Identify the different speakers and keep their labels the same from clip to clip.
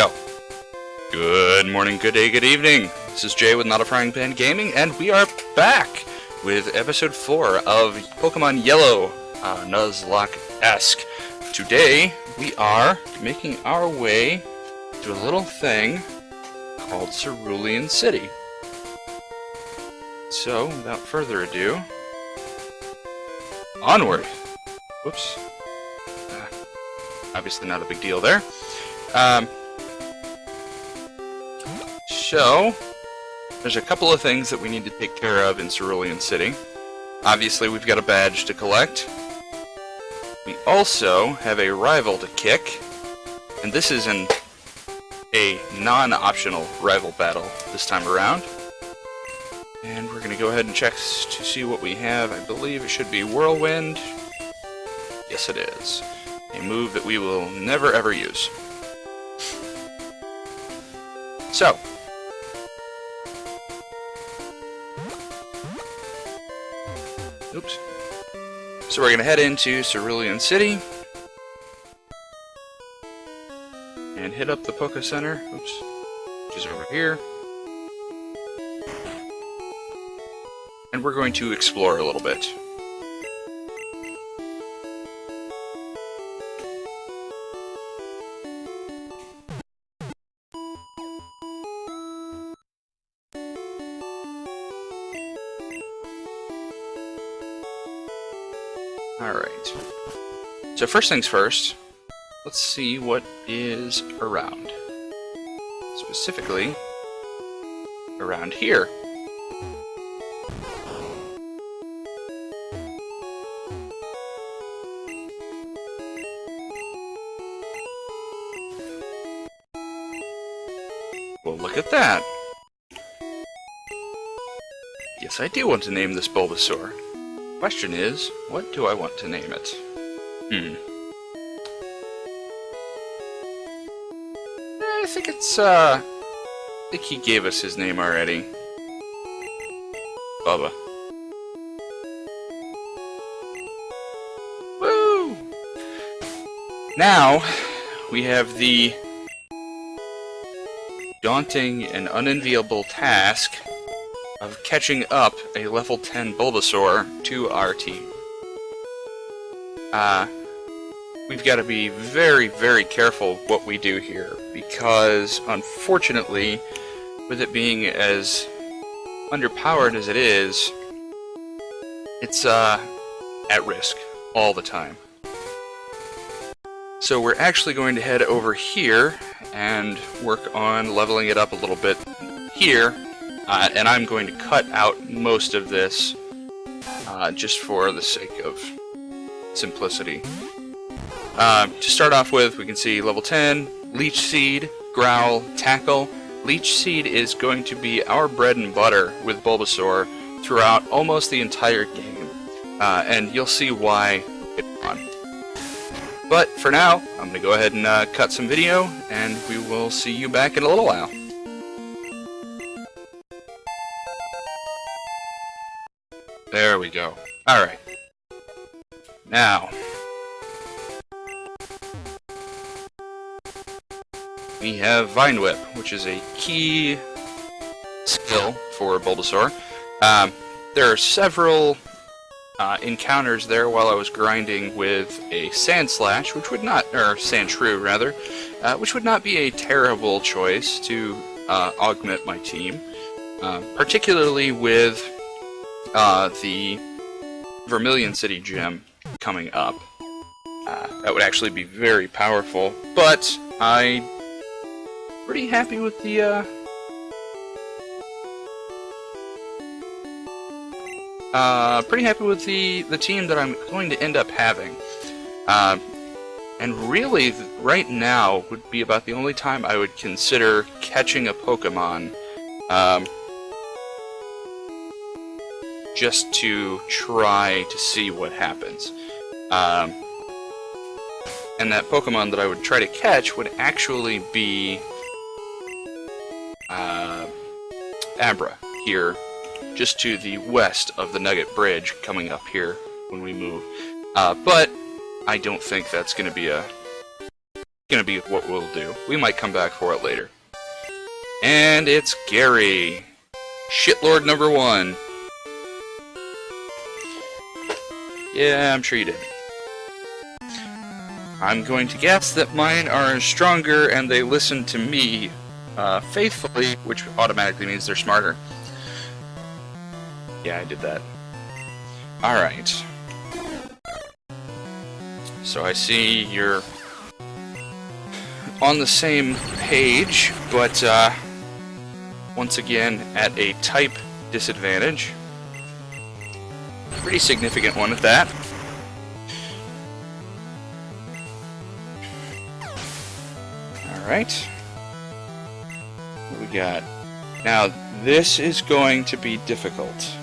Speaker 1: go. Good morning, good day, good evening. This is Jay with Not a Frying Pan Gaming, and we are back with episode 4 of Pokemon Yellow, Nuzlockesque. Today, we are making our way to a little thing called Cerulean City. So, without further ado, onward. Whoops. Obviously not a big deal there. So, there's a couple of things that we need to take care of in Cerulean City. Obviously, we've got a badge to collect. We also have a rival to kick. And this is a non-optional rival battle this time around. And we're going to go ahead and check to see what we have. I believe it should be Whirlwind. Yes, it is. A move that we will never ever use. So. Oops. So we're going to head into Cerulean City. And hit up the pokecenter. Oops. Which is over here. And we're going to explore a little bit. Alright. So first things first, let's see what is around. Specifically, around here. Well, look at that. Yes, I do want to name this Bulbasaur. Question is, what do I want to name it? I think it's, I think he gave us his name already. Bubba. Woo! Now, we have the daunting and unenviable task of catching up a level 10 Bulbasaur to our team. We've got to be very, very careful what we do here, because unfortunately, with it being as underpowered as it is, it's at risk all the time. So we're actually going to head over here and work on leveling it up a little bit here. And I'm going to cut out most of this just for the sake of simplicity. To start off with, we can see level 10, Leech Seed, Growl, Tackle. Leech Seed is going to be our bread and butter with Bulbasaur throughout almost the entire game. And you'll see why later on. But for now, I'm going to go ahead and cut some video, and we will see you back in a little while. There we go. Alright. Now, we have Vine Whip, which is a key skill for Bulbasaur. There are several encounters there while I was grinding with a Sand Slash, which would not, or Sand Shrew rather, which would not be a terrible choice to augment my team, particularly with the Vermilion City gym coming up. That would actually be very powerful, but I'm pretty happy with the team that I'm going to end up having. And really, right now would be about the only time I would consider catching a Pokemon just to try to see what happens. And that Pokemon that I would try to catch would actually be Abra, here, just to the west of the Nugget Bridge, coming up here when we move. But I don't think that's going to be a gonna be what we'll do. We might come back for it later. And it's Gary. Shitlord number 1. Yeah, I'm sure you did. I'm going to guess that mine are stronger and they listen to me faithfully, which automatically means they're smarter. Yeah, I did that. Alright. So I see you're on the same page, but once again at a type disadvantage. Pretty significant one at that. Alright. What we got? Now, this is going to be difficult.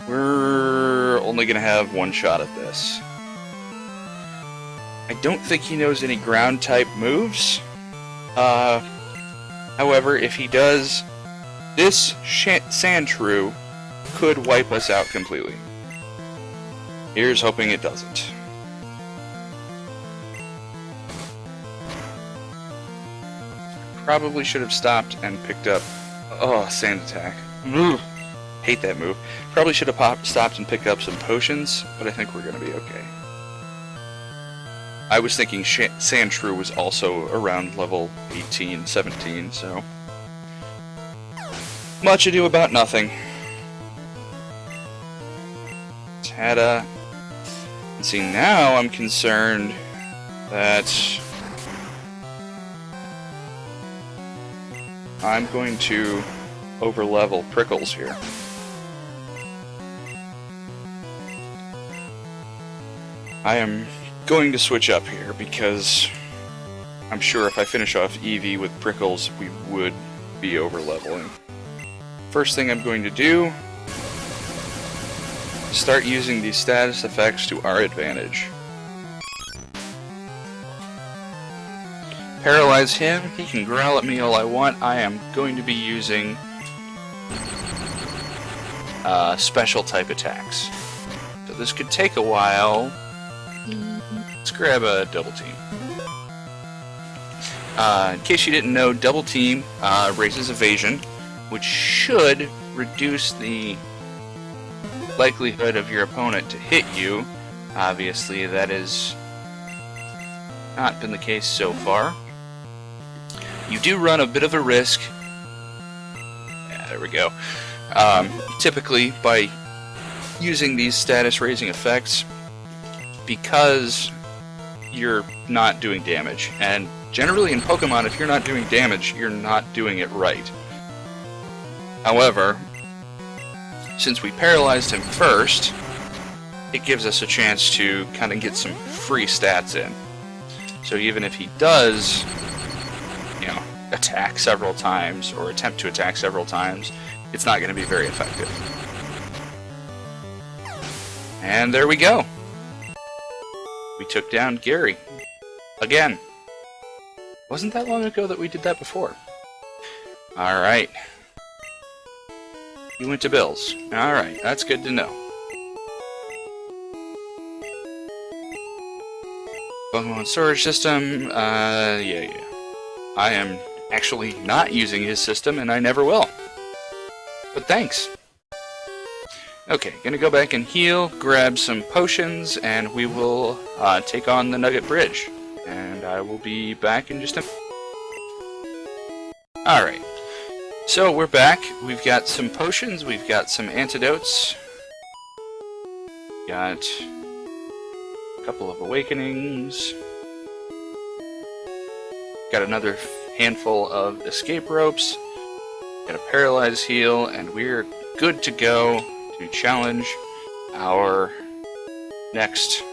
Speaker 1: We're only going to have one shot at this. I don't think he knows any ground type moves. However, if he does, this Sandshrew could wipe us out completely. Here's hoping it doesn't. Probably should have stopped and picked up... Oh, Sand Attack. Hate that move. Probably should have stopped and picked up some potions, but I think we're going to be okay. I was thinking Sandshrew was also around level 18, 17, so... Much ado about nothing. Tada. And see, now I'm concerned that... I'm going to over-level Prickles here. I am going to switch up here because I'm sure if I finish off Eevee with Prickles, we would be over-leveling. First thing I'm going to do, start using these status effects to our advantage. Paralyze him, he can growl at me all I want. I am going to be using special type attacks. So this could take a while. Let's grab a double team. In case you didn't know, double team raises evasion, which should reduce the likelihood of your opponent to hit you. Obviously, that has not been the case so far. You do run a bit of a risk. Yeah, there we go. Typically, by using these status raising effects, because you're not doing damage, and generally in Pokemon, if you're not doing damage, you're not doing it right. However, since we paralyzed him first, it gives us a chance to kind of get some free stats in. So even if he does, you know, attack several times, or attempt to attack several times, it's not going to be very effective. And there we go. We took down Gary. Again. Wasn't that long ago that we did that before. Alright. You went to Bill's. Alright, that's good to know. Pokemon storage system, yeah. I am actually not using his system, and I never will. But thanks. Okay, gonna go back and heal, grab some potions, and we will take on the Nugget Bridge. And I will be back in just a... Alright. So, we're back. We've got some potions, we've got some antidotes. Got a couple of awakenings. Got another handful of escape ropes. Got a paralyze heal, and we're good to go to challenge our next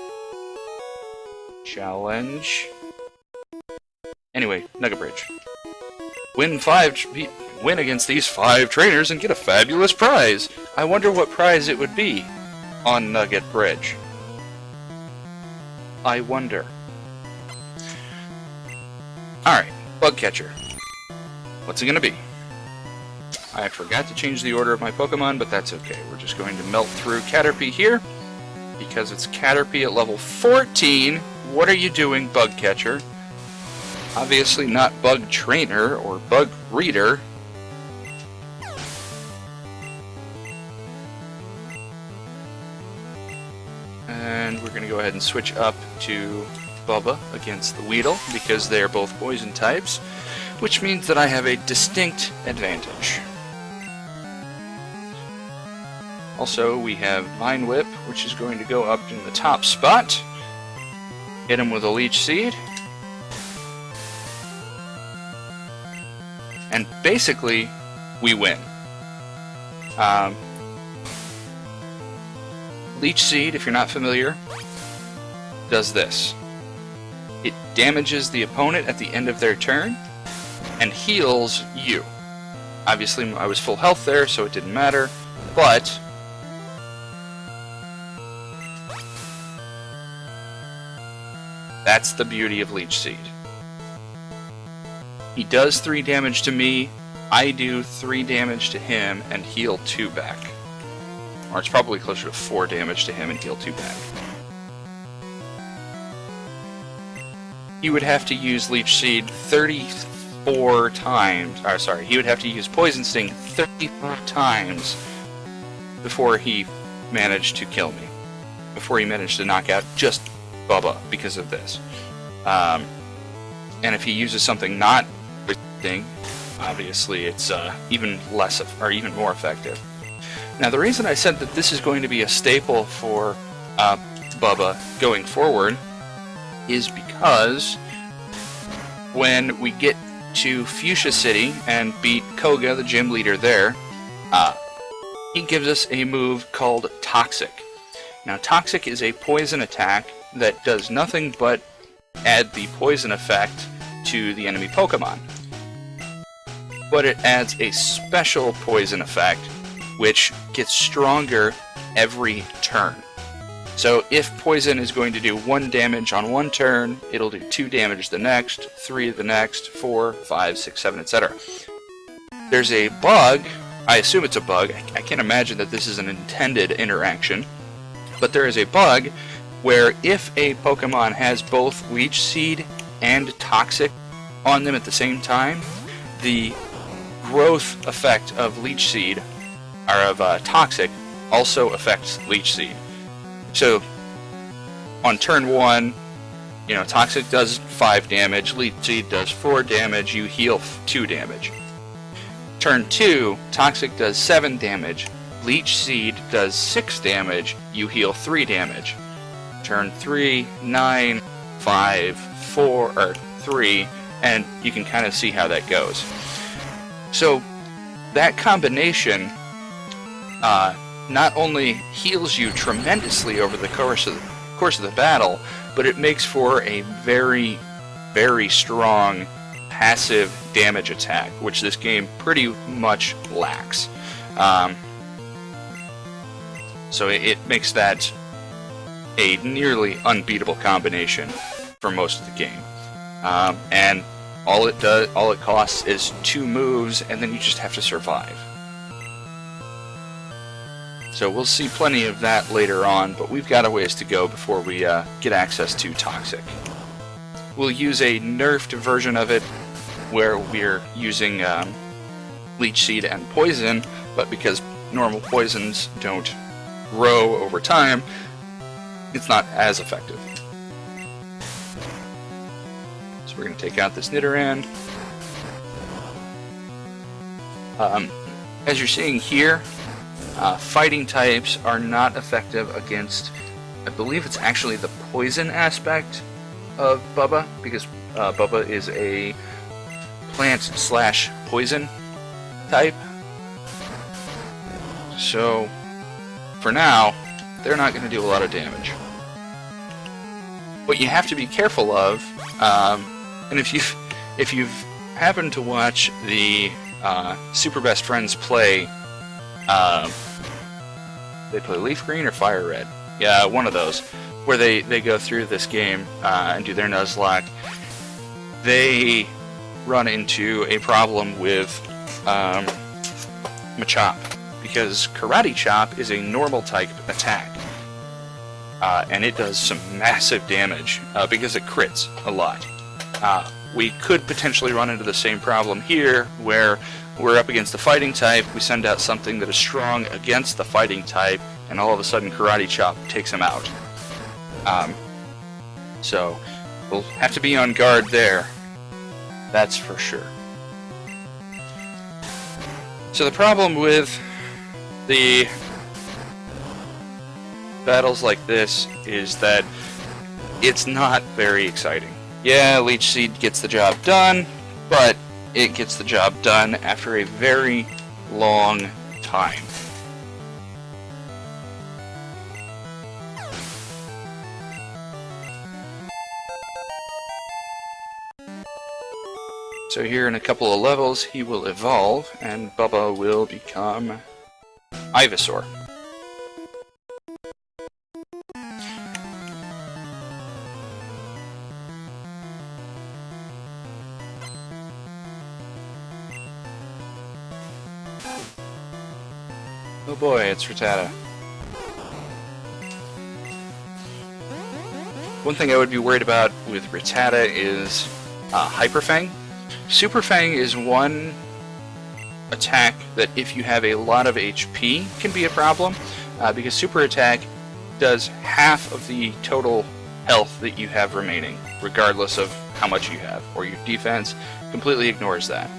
Speaker 1: challenge. Anyway, Nugget Bridge. Win against these 5 trainers and get a fabulous prize. I wonder what prize it would be on Nugget Bridge. I wonder. Alright, Bug Catcher. What's it gonna be? I forgot to change the order of my Pokemon, but that's okay. We're just going to melt through Caterpie here, because it's Caterpie at level 14. What are you doing, Bug Catcher? Obviously not Bug Trainer or Bug Reader. And we're going to go ahead and switch up to Bubba against the Weedle because they are both poison types, which means that I have a distinct advantage. Also, we have Vine Whip, which is going to go up in the top spot. Hit him with a Leech Seed. And basically, we win. Leech Seed, if you're not familiar, does this. It damages the opponent at the end of their turn and heals you. Obviously, I was full health there, so it didn't matter, but that's the beauty of Leech Seed. He does 3 damage to me, I do 3 damage to him, and heal 2 back. Or it's probably closer to 4 damage to him and heal 2 back. He would have to use Leech Seed 34 times, or sorry, he would have to use Poison Sting 34 times before he managed to kill me. Before he managed to knock out just Bubba because of this. And if he uses something not Sting, obviously it's even less or even more effective. Now the reason I said that this is going to be a staple for Bubba going forward is because when we get to Fuchsia City and beat Koga, the gym leader there, he gives us a move called Toxic. Now Toxic is a poison attack that does nothing but add the poison effect to the enemy Pokemon. But it adds a special poison effect which gets stronger every turn. So if poison is going to do 1 damage on one turn, it'll do 2 damage the next, 3 the next, 4, 5, 6, 7, etc. There's a bug, I assume it's a bug, I can't imagine that this is an intended interaction, but there is a bug where if a Pokemon has both Leech Seed and Toxic on them at the same time, the growth effect of Leech Seed, or of Toxic, also affects Leech Seed. So, on turn 1, you know, Toxic does 5 damage, Leech Seed does 4 damage, you heal 2 damage. Turn 2, Toxic does 7 damage, Leech Seed does 6 damage, you heal 3 damage. Turn 3, 9, 5, 4, or 3, and you can kind of see how that goes. So, that combination not only heals you tremendously over the course of the battle, but it makes for a very, very strong passive damage attack, which this game pretty much lacks. So it makes that a nearly unbeatable combination for most of the game. And all it costs is 2 moves, and then you just have to survive. So we'll see plenty of that later on, but we've got a ways to go before we get access to Toxic. We'll use a nerfed version of it where we're using Leech Seed and Poison, but because normal poisons don't grow over time, it's not as effective. So we're going to take out this Nidoran. As you're seeing here, fighting types are not effective against, I believe it's actually the poison aspect of Bubba, because Bubba is a plant/poison type. So, for now, they're not going to do a lot of damage. What you have to be careful of, and if you've happened to watch the Super Best Friends play, they play Leaf Green or Fire Red? Yeah, one of those, where they go through this game and do their Nuzlocke. They run into a problem with Machop, because Karate Chop is a normal type attack. and it does some massive damage because it crits a lot. We could potentially run into the same problem here, where we're up against the fighting type, we send out something that is strong against the fighting type, and all of a sudden Karate Chop takes him out. So we'll have to be on guard there. That's for sure. So the problem with the battles like this is that it's not very exciting. Yeah, Leech Seed gets the job done, but it gets the job done after a very long time. So here in a couple of levels, he will evolve, and Bubba will become Ivysaur. Oh boy, it's Rattata. One thing I would be worried about with Rattata is Hyper Fang. Super Fang is one attack that if you have a lot of HP can be a problem, because Super Attack does half of the total health that you have remaining, regardless of how much you have, or your defense completely ignores that.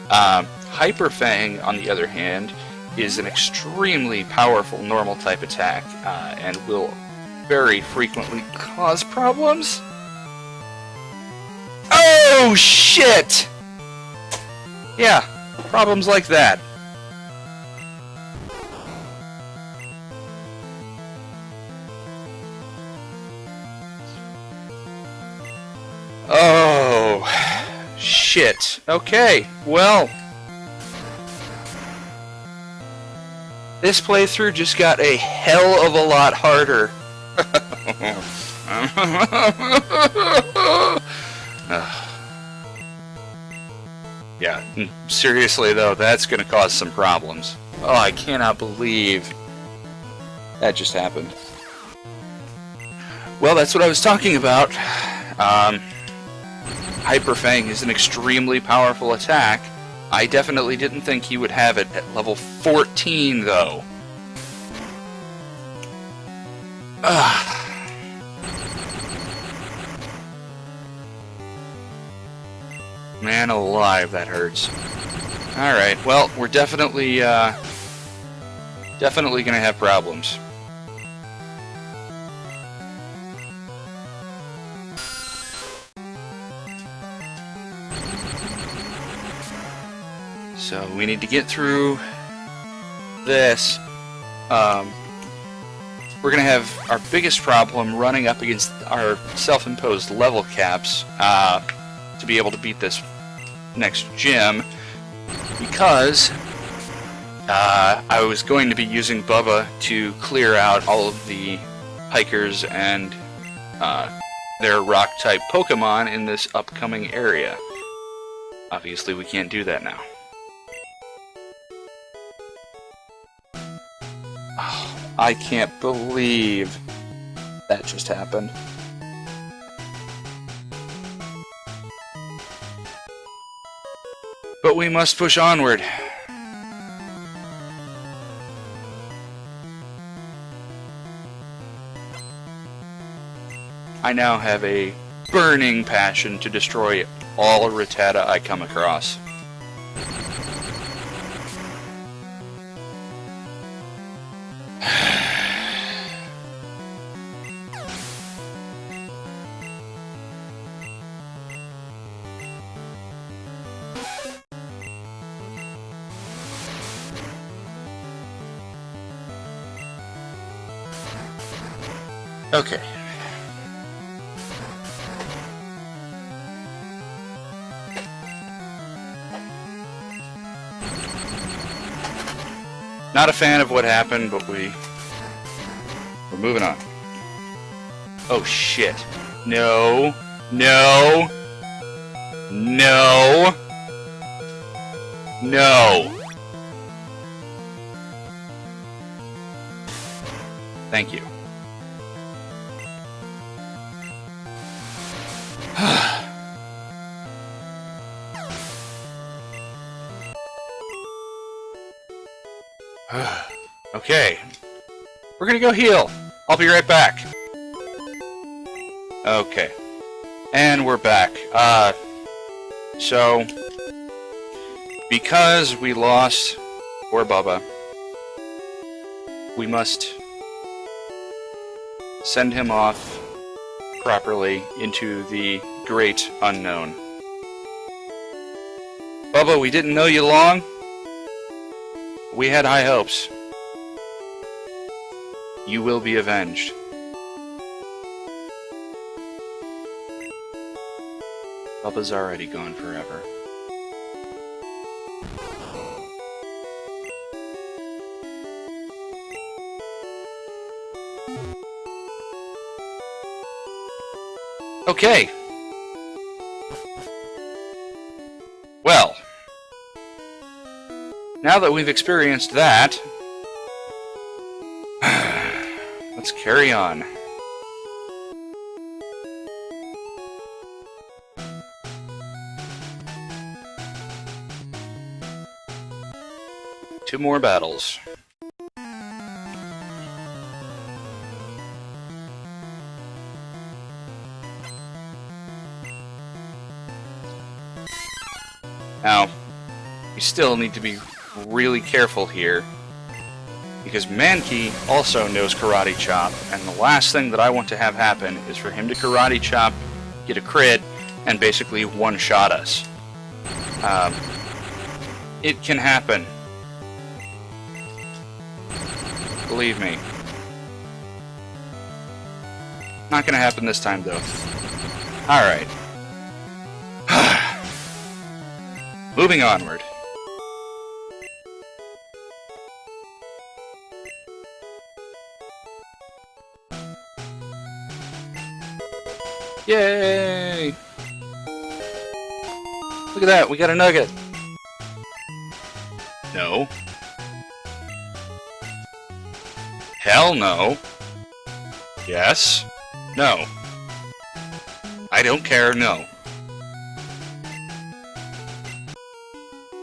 Speaker 1: Hyper Fang, on the other hand, is an extremely powerful normal type attack, and will very frequently cause problems. Oh shit! Yeah, problems like that. Oh, shit. Okay, well, this playthrough just got a hell of a lot harder. Yeah, seriously though, that's gonna cause some problems. Oh, I cannot believe that just happened. Well, that's what I was talking about. Hyper Fang is an extremely powerful attack. I definitely didn't think he would have it at level 14, though. Man alive, that hurts. Alright, well, we're definitely gonna have problems. So we need to get through this. We're gonna have our biggest problem running up against our self-imposed level caps to be able to beat this next gym, because I was going to be using Bubba to clear out all of the hikers and their rock-type Pokemon in this upcoming area. Obviously, we can't do that now. Oh, I can't believe that just happened. But we must push onward. I now have a burning passion to destroy all Rattata I come across. Okay. Not a fan of what happened, but we're moving on. Oh shit. No. No. No. No. Thank you. Okay. We're gonna go heal. I'll be right back. Okay. And we're back. So... because we lost poor Bubba, we must send him off properly into the great unknown. Bubba, we didn't know you long. We had high hopes. You will be avenged. Bubba's already gone forever. Okay. Well, now that we've experienced that, let's carry on. Two more battles. Now, we still need to be really careful here, because Mankey also knows Karate Chop, and the last thing that I want to have happen is for him to Karate Chop, get a crit, and basically one-shot us. It can happen. Believe me. Not gonna happen this time, though. Alright. Moving onward. Yay! Look at that, we got a nugget. No. Hell no. Yes. No. I don't care, no.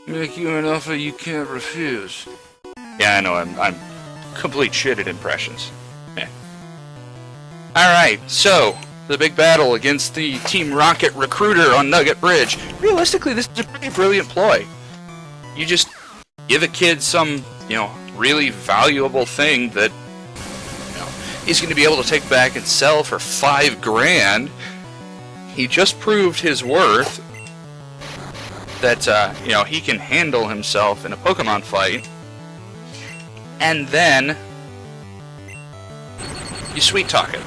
Speaker 1: Make you an offer you can't refuse. Yeah, I know, I'm complete shit at impressions. Yeah. Alright, so, the big battle against the Team Rocket recruiter on Nugget Bridge. Realistically, this is a pretty brilliant ploy. You just give a kid some, really valuable thing that, he's going to be able to take back and sell for $5,000. He just proved his worth. That, he can handle himself in a Pokemon fight. And then you sweet talk him.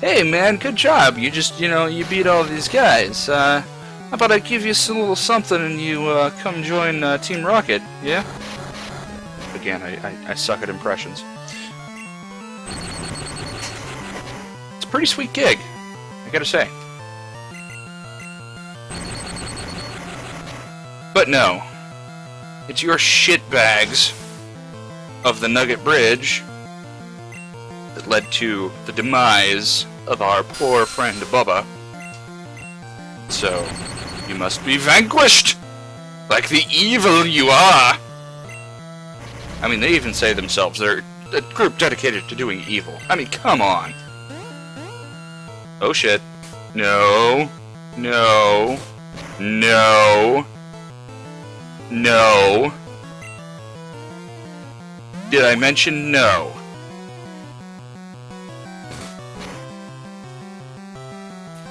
Speaker 1: Hey man, good job. You just, you beat all these guys. How about I give you some little something and you come join Team Rocket, yeah? Again, I suck at impressions. It's a pretty sweet gig, I gotta say. But no, it's your shitbags of the Nugget Bridge that led to the demise of our poor friend Bubba. So, you must be vanquished, like the evil you are. I mean, they even say themselves they're a group dedicated to doing evil. I mean, come on. Oh shit. No. No. No. No. Did I mention no?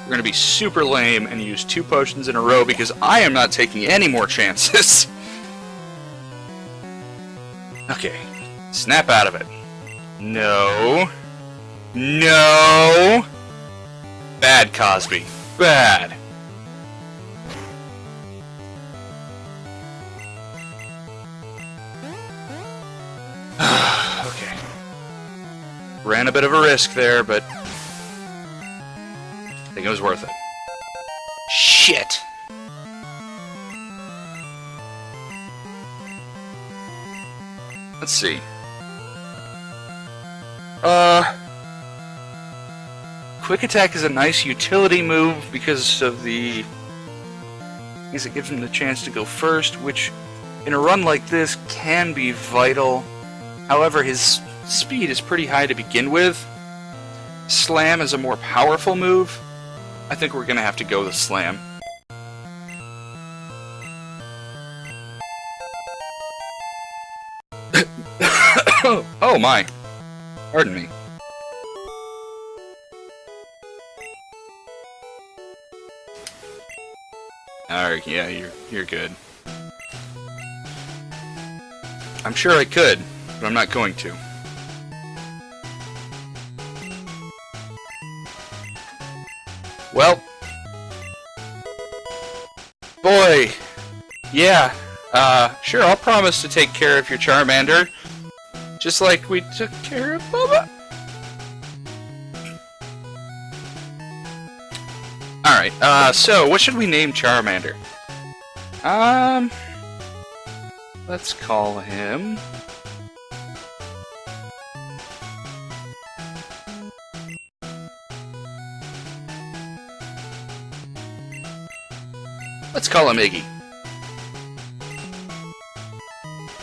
Speaker 1: We're gonna be super lame and use 2 potions in a row because I am not taking any more chances. Okay. Snap out of it. No. No. Bad, Cosby. Bad. Okay. Ran a bit of a risk there, but I think it was worth it. Shit! Let's see. Quick Attack is a nice utility move because of the... because it gives him the chance to go first, which in a run like this can be vital. However, his speed is pretty high to begin with. Slam is a more powerful move. I think we're going to have to go with Slam. Oh my. Pardon me. Alright, yeah, you're good. I'm sure I could, but I'm not going to. Well, boy, yeah, sure, I'll promise to take care of your Charmander, just like we took care of Bubba. Alright, so, what should we name Charmander? Let's call him... Let's call him Iggy.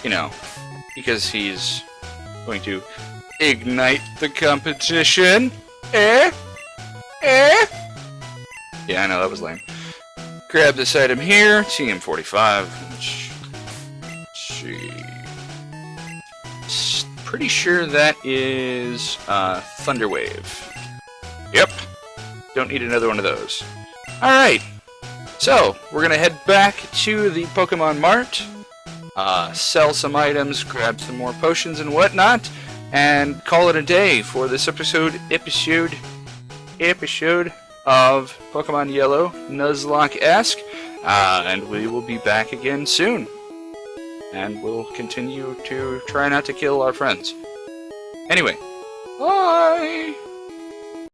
Speaker 1: You know, because he's going to ignite the competition. Eh? Yeah, I know, that was lame. Grab this item here, TM45, which... Let's see... Pretty sure that is, Thunderwave. Yep. Don't need another one of those. Alright. So, we're gonna head back to the Pokemon Mart, sell some items, grab some more potions and whatnot, and call it a day for this episode of Pokemon Yellow, Nuzlockesque, and we will be back again soon. And we'll continue to try not to kill our friends. Anyway, bye!